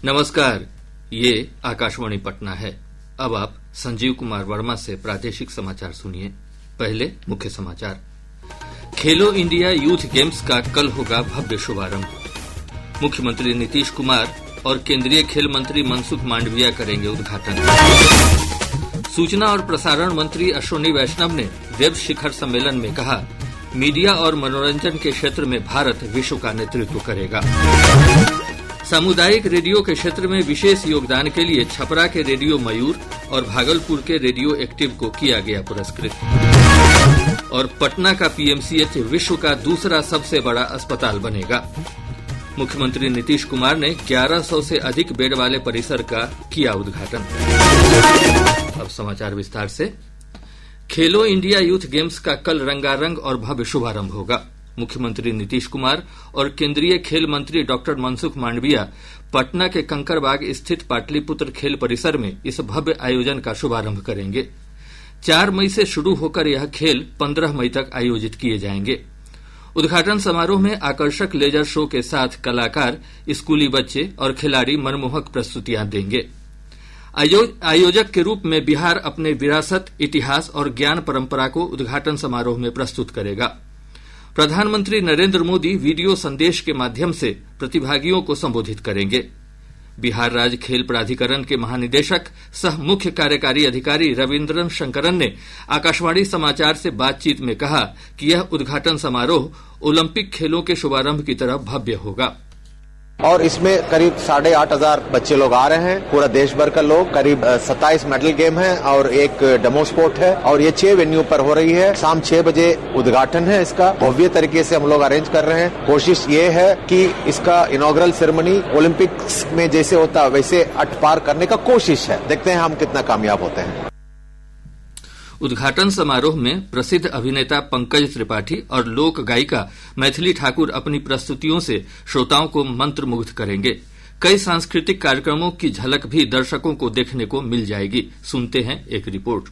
नमस्कार, ये आकाशवाणी पटना है। अब आप संजीव कुमार वर्मा से प्रादेशिक समाचार सुनिए। पहले मुख्य समाचार। खेलो इंडिया यूथ गेम्स का कल होगा भव्य शुभारंभ। मुख्यमंत्री नीतीश कुमार और केंद्रीय खेल मंत्री मनसुख मांडविया करेंगे उद्घाटन। सूचना और प्रसारण मंत्री अश्विनी वैष्णव ने वेब शिखर सम्मेलन में कहा, मीडिया और मनोरंजन के क्षेत्र में भारत विश्व का नेतृत्व करेगा। सामुदायिक रेडियो के क्षेत्र में विशेष योगदान के लिए छपरा के रेडियो मयूर और भागलपुर के रेडियो एक्टिव को किया गया पुरस्कृत। और पटना का पीएमसीएच विश्व का दूसरा सबसे बड़ा अस्पताल बनेगा। मुख्यमंत्री नीतीश कुमार ने 1100 से अधिक बेड वाले परिसर का किया उद्घाटन। अब समाचार विस्तार से। खेलो इंडिया यूथ गेम्स का कल रंगारंग और भव्य शुभारंभ होगा। मुख्यमंत्री नीतीश कुमार और केंद्रीय खेल मंत्री डॉक्टर मनसुख मांडविया पटना के कंकड़बाग स्थित पाटलिपुत्र खेल परिसर में इस भव्य आयोजन का शुभारंभ करेंगे। 4 मई से शुरू होकर यह खेल 15 मई तक आयोजित किए जाएंगे। उद्घाटन समारोह में आकर्षक लेजर शो के साथ कलाकार, स्कूली बच्चे और खिलाड़ी मनमोहक प्रस्तुतियां देंगे। आयोजक के रूप में बिहार अपने विरासत, इतिहास और ज्ञान परंपरा को उद्घाटन समारोह में प्रस्तुत करेगा। प्रधानमंत्री नरेंद्र मोदी वीडियो संदेश के माध्यम से प्रतिभागियों को संबोधित करेंगे। बिहार राज्य खेल प्राधिकरण के महानिदेशक सह मुख्य कार्यकारी अधिकारी रविन्द्रन शंकरन ने आकाशवाणी समाचार से बातचीत में कहा कि यह उद्घाटन समारोह ओलंपिक खेलों के शुभारंभ की तरह भव्य होगा। और इसमें करीब 8,500 बच्चे लोग आ रहे हैं, पूरा देश भर का लोग। करीब 27 मेडल गेम है और एक डेमो स्पोर्ट है और ये 6 वेन्यू पर हो रही है। शाम 6 बजे उद्घाटन है इसका। भव्य तरीके से हम लोग अरेंज कर रहे हैं। कोशिश ये है कि इसका इनॉग्रल सेरेमनी ओलंपिक्स में जैसे होता वैसे अटपार करने का कोशिश है। देखते हैं हम कितना कामयाब होते हैं। उद्घाटन समारोह में प्रसिद्ध अभिनेता पंकज त्रिपाठी और लोक गायिका मैथिली ठाकुर अपनी प्रस्तुतियों से श्रोताओं को मंत्रमुग्ध करेंगे। कई सांस्कृतिक कार्यक्रमों की झलक भी दर्शकों को देखने को मिल जाएगी। सुनते हैं एक रिपोर्ट।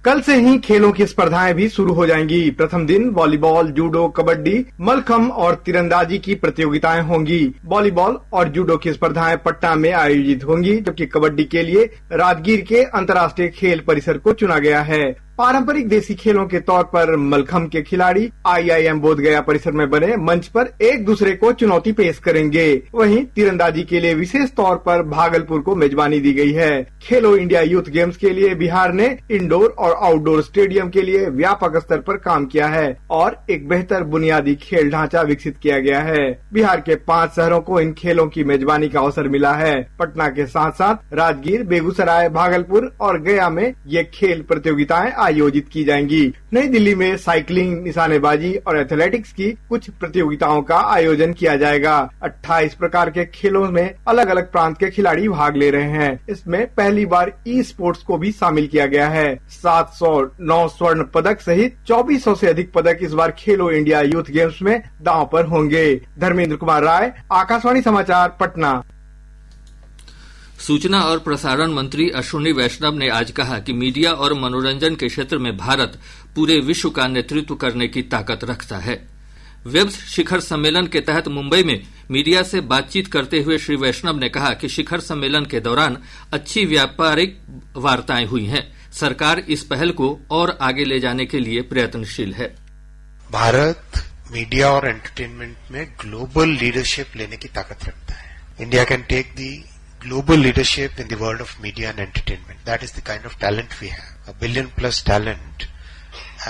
कल से ही खेलों की स्पर्धाएं भी शुरू हो जाएंगी। प्रथम दिन वॉलीबॉल, जूडो, कबड्डी, मलखम और तीरंदाजी की प्रतियोगिताएं होंगी। वॉलीबॉल और जूडो की स्पर्धाएं पटना में आयोजित होंगी, जबकि कबड्डी के लिए राजगीर के अंतर्राष्ट्रीय खेल परिसर को चुना गया है। पारंपरिक देसी खेलों के तौर पर मलखम के खिलाड़ी IIM बोधगया परिसर में बने मंच पर एक दूसरे को चुनौती पेश करेंगे। वहीं तीरंदाजी के लिए विशेष तौर पर भागलपुर को मेजबानी दी गई है। खेलो इंडिया यूथ गेम्स के लिए बिहार ने इंडोर और आउटडोर स्टेडियम के लिए व्यापक स्तर पर काम किया है और एक बेहतर बुनियादी खेल ढांचा विकसित किया गया है। बिहार के 5 शहरों को इन खेलों की मेजबानी का अवसर मिला है। पटना के साथ साथ राजगीर, बेगूसराय, भागलपुर और गया में ये खेल प्रतियोगिताएं आयोजित की जाएंगी। नई दिल्ली में साइकिलिंग, निशानेबाजी और एथलेटिक्स की कुछ प्रतियोगिताओं का आयोजन किया जाएगा। 28 प्रकार के खेलों में अलग अलग प्रांत के खिलाड़ी भाग ले रहे हैं। इसमें पहली बार ई स्पोर्ट्स को भी शामिल किया गया है। 709 स्वर्ण पदक सहित 2400 से अधिक पदक इस बार खेलो इंडिया यूथ गेम्स में दांव पर होंगे। धर्मेंद्र कुमार राय, आकाशवाणी समाचार, पटना। सूचना और प्रसारण मंत्री अश्विनी वैष्णव ने आज कहा कि मीडिया और मनोरंजन के क्षेत्र में भारत पूरे विश्व का नेतृत्व करने की ताकत रखता है। वेब शिखर सम्मेलन के तहत मुंबई में मीडिया से बातचीत करते हुए श्री वैष्णव ने कहा कि शिखर सम्मेलन के दौरान अच्छी व्यापारिक वार्ताएं हुई हैं। सरकार इस पहल को और आगे ले जाने के लिए प्रयत्नशील है। भारत मीडिया और एंटरटेनमेंट में ग्लोबल लीडरशिप लेने की ताकत रखता है। India can take the global leadership in the world of media and entertainment. That is the kind of talent we have. 1 billion plus talent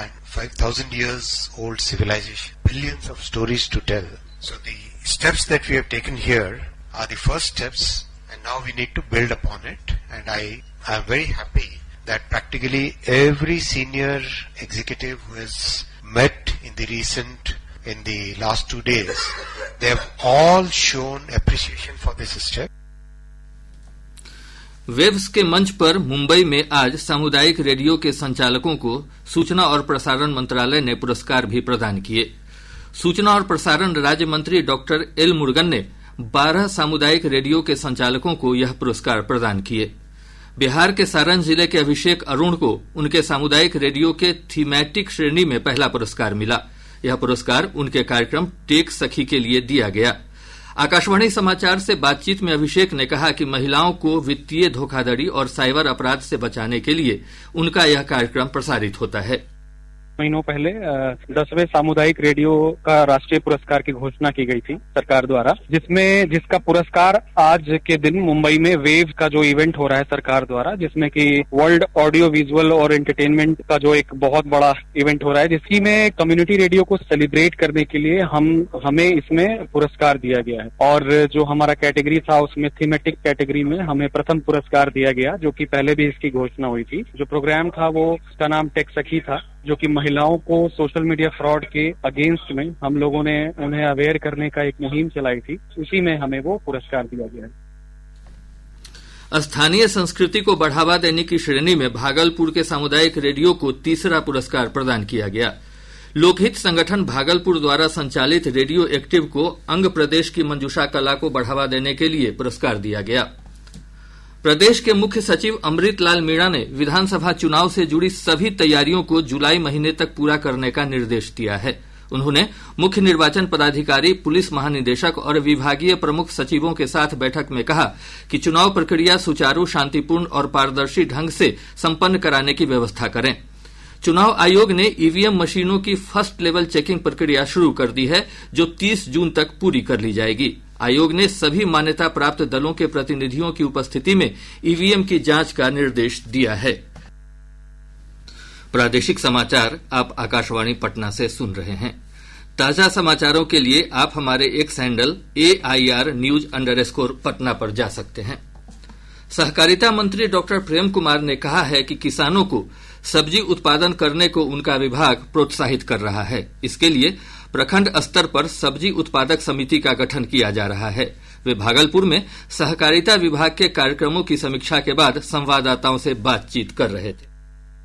and 5,000 years old civilization. Billions of stories to tell. So the steps that we have taken here are the first steps and now we need to build upon it. And I am very happy that practically every senior executive who has met in the last 2 days, they have all shown appreciation for this step. Waves के मंच पर मुंबई में आज सामुदायिक radio के संचालकों को सूचना और प्रसारण मंत्रालय ने पुरस्कार भी प्रदान किए। सूचना और प्रसारण राज्य मंत्री डॉक्टर एल मुरुगन ने 12 सामुदायिक रेडियो के संचालकों को यह पुरस्कार प्रदान किए। बिहार के सारण जिले के अभिषेक अरुण को उनके सामुदायिक रेडियो के थीमैटिक श्रेणी में पहला पुरस्कार मिला। यह पुरस्कार उनके कार्यक्रम टेक सखी के लिए दिया गया। आकाशवाणी समाचार से बातचीत में अभिषेक ने कहा कि महिलाओं को वित्तीय धोखाधड़ी और साइबर अपराध से बचाने के लिए उनका यह कार्यक्रम प्रसारित होता है। महीनों पहले 10वें सामुदायिक रेडियो का राष्ट्रीय पुरस्कार की घोषणा की गई थी सरकार द्वारा, जिसका पुरस्कार आज के दिन मुंबई में वेव का जो इवेंट हो रहा है सरकार द्वारा, जिसमें कि वर्ल्ड ऑडियो विजुअल और एंटरटेनमेंट का जो एक बहुत बड़ा इवेंट हो रहा है, जिसकी में कम्युनिटी रेडियो को सेलिब्रेट करने के लिए हमें इसमें पुरस्कार दिया गया है। और जो हमारा कैटेगरी था उसमें थीमेटिक कैटेगरी में हमें प्रथम पुरस्कार दिया गया, जो कि पहले भी इसकी घोषणा हुई थी। जो प्रोग्राम था वो उसका नाम टेक सखी था, जो कि महिलाओं को सोशल मीडिया फ्रॉड के अगेंस्ट में हम लोगों ने उन्हें अवेयर करने का एक मुहिम चलाई थी, उसी में हमें वो पुरस्कार दिया गया है। स्थानीय संस्कृति को बढ़ावा देने की श्रेणी में भागलपुर के सामुदायिक रेडियो को तीसरा पुरस्कार प्रदान किया गया। लोकहित संगठन भागलपुर द्वारा संचालित रेडियो एक्टिव को अंग प्रदेश की मंजूषा कला को बढ़ावा देने के लिए पुरस्कार दिया गया। प्रदेश के मुख्य सचिव अमृत लाल मीणा ने विधानसभा चुनाव से जुड़ी सभी तैयारियों को जुलाई महीने तक पूरा करने का निर्देश दिया है। उन्होंने मुख्य निर्वाचन पदाधिकारी, पुलिस महानिदेशक और विभागीय प्रमुख सचिवों के साथ बैठक में कहा कि चुनाव प्रक्रिया सुचारू, शांतिपूर्ण और पारदर्शी ढंग से संपन्न कराने की व्यवस्था करें। चुनाव आयोग ने ईवीएम मशीनों की फर्स्ट लेवल चेकिंग प्रक्रिया शुरू कर दी है, जो 30 जून तक पूरी कर ली जाएगी। आयोग ने सभी मान्यता प्राप्त दलों के प्रतिनिधियों की उपस्थिति में ईवीएम की जांच का निर्देश दिया है। प्रादेशिक समाचार आप आकाशवाणी पटना से सुन रहे हैं। ताजा समाचारों के लिए आप हमारे एक्स हैंडल AIR_News_ पटना पर जा सकते हैं। सहकारिता मंत्री डॉक्टर प्रेम कुमार ने कहा है कि किसानों को सब्जी उत्पादन करने को उनका विभाग प्रोत्साहित कर रहा है। इसके लिए प्रखंड स्तर पर सब्जी उत्पादक समिति का गठन किया जा रहा है। वे भागलपुर में सहकारिता विभाग के कार्यक्रमों की समीक्षा के बाद संवाददाताओं से बातचीत कर रहे थे।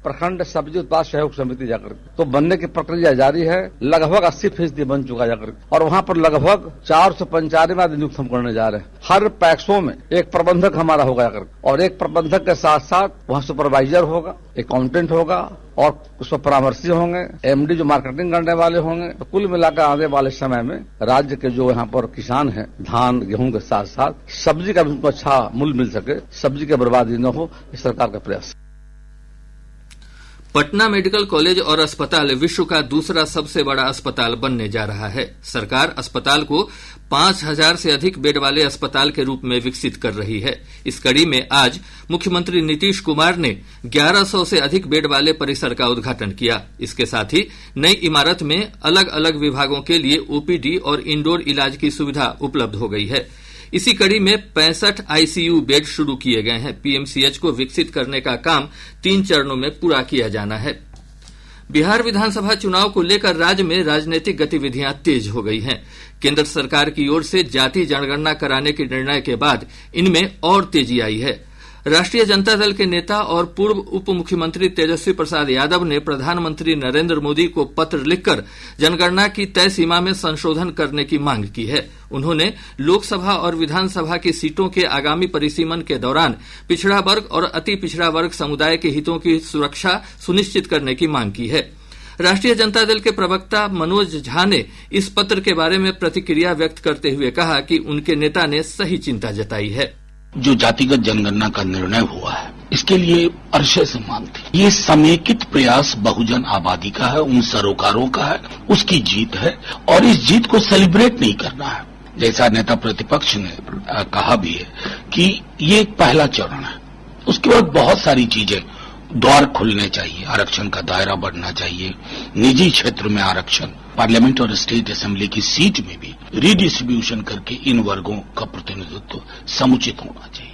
प्रखंड सब्जी उत्पाद सहयोग समिति जाकर तो बनने की प्रक्रिया जारी है। लगभग 80% बन चुका जाकर, और वहाँ पर लगभग 495 नियुक्त हम करने जा रहे हैं। हर पैक्सों में एक प्रबंधक हमारा होगा जाकर, और एक प्रबंधक के साथ साथ वहाँ सुपरवाइजर होगा, अकाउंटेंट होगा और उसमें परामर्शी होंगे, MD जो मार्केटिंग करने वाले होंगे। तो कुल मिलाकर आने वाले समय में राज्य के जो यहाँ पर किसान हैं, धान गेहूं के साथ साथ सब्जी का भी उनको अच्छा मूल्य मिल सके, सब्जी की बर्बादी न हो, इस सरकार का प्रयास। पटना मेडिकल कॉलेज और अस्पताल विश्व का दूसरा सबसे बड़ा अस्पताल बनने जा रहा है। सरकार अस्पताल को 5000 से अधिक बेड वाले अस्पताल के रूप में विकसित कर रही है। इस कड़ी में आज मुख्यमंत्री नीतीश कुमार ने 1100 से अधिक बेड वाले परिसर का उद्घाटन किया। इसके साथ ही नई इमारत में अलग अलग विभागों के लिए OPD और इंडोर इलाज की सुविधा उपलब्ध हो गई है। इसी कड़ी में 65 ICU बेड शुरू किए गए हैं। PMCH को विकसित करने का काम 3 चरणों में पूरा किया जाना है। बिहार विधानसभा चुनाव को लेकर राज्य में राजनीतिक गतिविधियां तेज हो गई हैं। केंद्र सरकार की ओर से जाति जनगणना कराने के निर्णय के बाद इनमें और तेजी आई है। राष्ट्रीय जनता दल के नेता और पूर्व उप मुख्यमंत्री तेजस्वी प्रसाद यादव ने प्रधानमंत्री नरेंद्र मोदी को पत्र लिखकर जनगणना की तय सीमा में संशोधन करने की मांग की है। उन्होंने लोकसभा और विधानसभा की सीटों के आगामी परिसीमन के दौरान पिछड़ा वर्ग और अति पिछड़ा वर्ग समुदाय के हितों की सुरक्षा सुनिश्चित करने की मांग की है। राष्ट्रीय जनता दल के प्रवक्ता मनोज झा ने इस पत्र के बारे में प्रतिक्रिया व्यक्त करते हुए कहा कि उनके नेता ने सही चिंता जताई है। जो जातिगत जनगणना का निर्णय हुआ है, इसके लिए अरशे सम्मान थी। ये समेकित प्रयास बहुजन आबादी का है, उन सरोकारों का है, उसकी जीत है और इस जीत को सेलिब्रेट नहीं करना है। जैसा नेता प्रतिपक्ष ने कहा भी है कि ये एक पहला चरण है, उसके बाद बहुत सारी चीजें, द्वार खुलने चाहिए, आरक्षण का दायरा बढ़ना चाहिए, निजी क्षेत्र में आरक्षण, पार्लियामेंट और स्टेट असेंबली की सीट में भी रीडिस्ट्रीब्यूशन करके इन वर्गों का प्रतिनिधित्व समुचित होना चाहिए।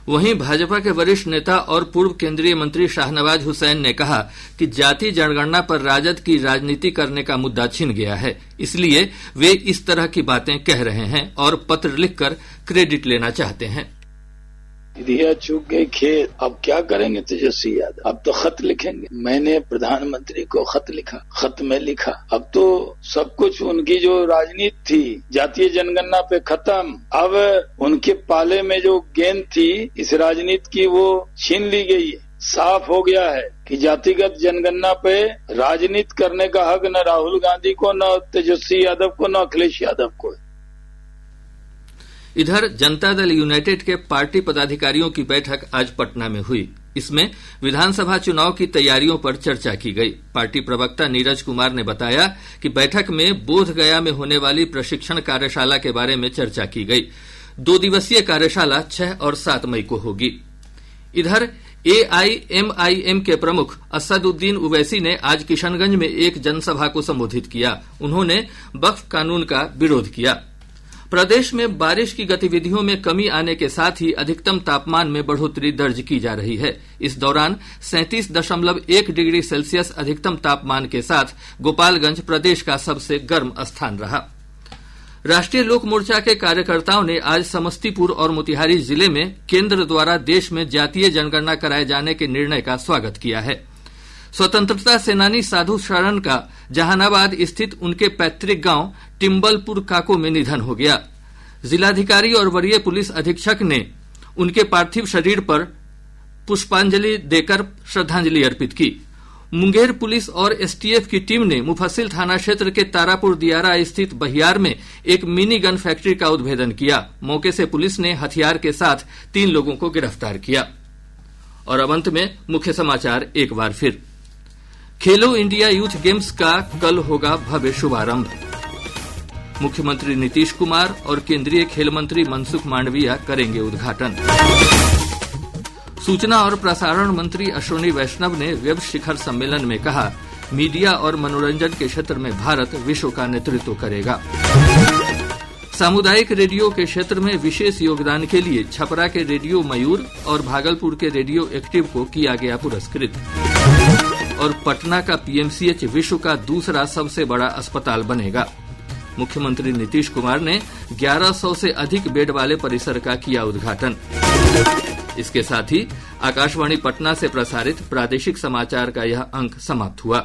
वहीं भाजपा के वरिष्ठ नेता और पूर्व केंद्रीय मंत्री शाहनवाज हुसैन ने कहा कि जाति जनगणना पर राजद की राजनीति करने का मुद्दा छिन गया है, इसलिए वे इस तरह की बातें कह रहे हैं और पत्र लिखकर क्रेडिट लेना चाहते हैं। दिया चूक गई खेत, अब क्या करेंगे तेजस्वी यादव? अब तो खत लिखेंगे। मैंने प्रधानमंत्री को खत लिखा, खत में लिखा अब तो सब कुछ उनकी जो राजनीति थी जातीय जनगणना पे खत्म। अब उनके पाले में जो गेंद थी इस राजनीति की वो छीन ली गई है। साफ हो गया है कि जातिगत जनगणना पे राजनीति करने का हक न राहुल गांधी को, न तेजस्वी यादव को, न अखिलेश यादव को। इधर जनता दल यूनाइटेड के पार्टी पदाधिकारियों की बैठक आज पटना में हुई। इसमें विधानसभा चुनाव की तैयारियों पर चर्चा की गई। पार्टी प्रवक्ता नीरज कुमार ने बताया कि बैठक में बोधगया में होने वाली प्रशिक्षण कार्यशाला के बारे में चर्चा की गई। 2 दिवसीय कार्यशाला 6 और 7 मई को होगी। इधर AIMIM के प्रमुख असदुद्दीन उवैसी ने आज किशनगंज में एक जनसभा को संबोधित किया। उन्होंने वक्फ कानून का विरोध किया। प्रदेश में बारिश की गतिविधियों में कमी आने के साथ ही अधिकतम तापमान में बढ़ोतरी दर्ज की जा रही है। इस दौरान 37.1 डिग्री सेल्सियस अधिकतम तापमान के साथ गोपालगंज प्रदेश का सबसे गर्म स्थान रहा। राष्ट्रीय लोक मोर्चा के कार्यकर्ताओं ने आज समस्तीपुर और मोतिहारी जिले में केंद्र द्वारा देश में जातीय जनगणना कराए जाने के निर्णय का स्वागत किया है। स्वतंत्रता सेनानी साधु शरण का जहानाबाद स्थित उनके पैतृक गांव टिम्बलपुर काको में निधन हो गया। जिलाधिकारी और वरीय पुलिस अधीक्षक ने उनके पार्थिव शरीर पर पुष्पांजलि देकर श्रद्धांजलि अर्पित की। मुंगेर पुलिस और STF की टीम ने मुफस्सिल थाना क्षेत्र के तारापुर दियारा स्थित बहियार में एक मिनी गन फैक्ट्री का उद्भेदन किया। मौके से पुलिस ने हथियार के साथ 3 लोगों को गिरफ्तार किया। और अब अंत में मुख्य समाचार एक बार फिर। खेलो इंडिया यूथ गेम्स का कल होगा भव्य शुभारंभ। मुख्यमंत्री नीतीश कुमार और केंद्रीय खेल मंत्री मनसुख मांडविया करेंगे उद्घाटन। सूचना और प्रसारण मंत्री अश्विनी वैष्णव ने वेब शिखर सम्मेलन में कहा, मीडिया और मनोरंजन के क्षेत्र में भारत विश्व का नेतृत्व करेगा। सामुदायिक रेडियो के क्षेत्र में विशेष योगदान के लिए छपरा के रेडियो मयूर और भागलपुर के रेडियो एक्टिव को किया गया पुरस्कृत। और पटना का PMCH विश्व का दूसरा सबसे बड़ा अस्पताल बनेगा। मुख्यमंत्री नीतीश कुमार ने 1100 से अधिक बेड वाले परिसर का किया उद्घाटन। इसके साथ ही आकाशवाणी पटना से प्रसारित प्रादेशिक समाचार का यह अंक समाप्त हुआ।